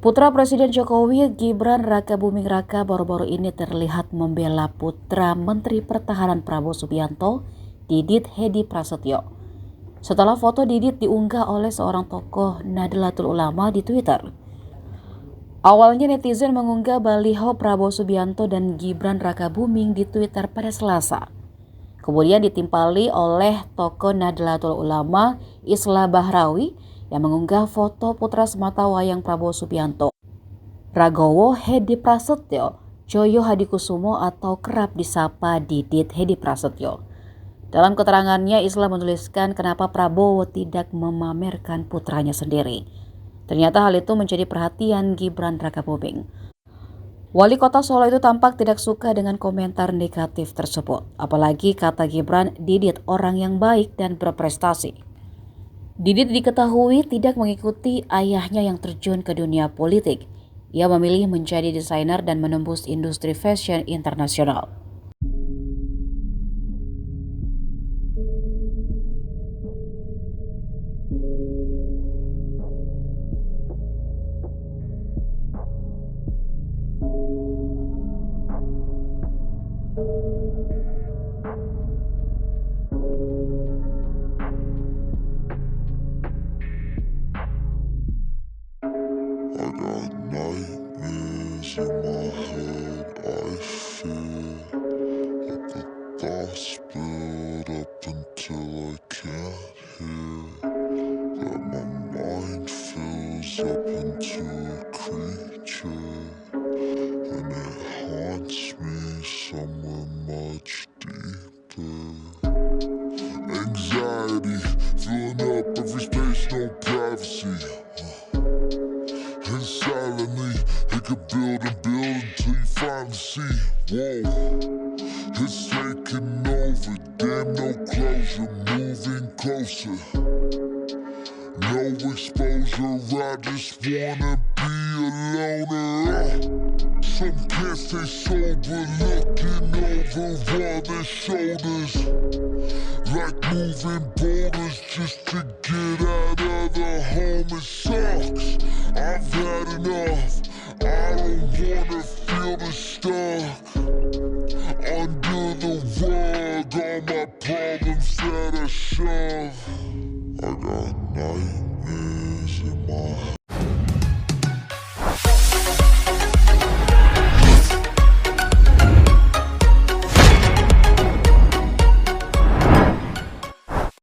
Putra Presiden Jokowi, Gibran Rakabuming Raka, baru-baru ini terlihat membela putra Menteri Pertahanan Prabowo Subianto, Didit Hedi Prasetyo. Setelah foto Didit diunggah oleh seorang tokoh Nahdlatul Ulama di Twitter. Awalnya netizen mengunggah baliho Prabowo Subianto dan Gibran Rakabuming di Twitter pada Selasa. Kemudian ditimpali oleh tokoh Nahdlatul Ulama Islah Bahrawi yang mengunggah foto putra sematawayang Prabowo Subianto, Ragowo Hedi Prasetyo, Joyo Hadikusumo atau kerap disapa Didit Hedi Prasetyo. Dalam keterangannya, Islah menuliskan kenapa Prabowo tidak memamerkan putranya sendiri. Ternyata hal itu menjadi perhatian Gibran Rakabuming. Wali Kota Solo itu tampak tidak suka dengan komentar negatif tersebut. Apalagi kata Gibran, Didit orang yang baik dan berprestasi. Didit diketahui tidak mengikuti ayahnya yang terjun ke dunia politik. Ia memilih menjadi desainer dan menembus industri fashion internasional. I got nightmares in my head. I fear that the thoughts build up until I can't hear. That my mind fills up into a creature, and it haunts me somewhere much deeper. Anxiety filling up every space, no privacy. And silently, it could build and build until you finally see, whoa, it's taking over, damn no closure, moving closer. No exposure, I just wanna be a loner. Some can't stay sober, looking over all their shoulders, like moving boulders just to get out of the home. It sucks, I've had enough. I don't wanna feel the stuck under the rug, all my problems that I shove. I got nightmares in my head.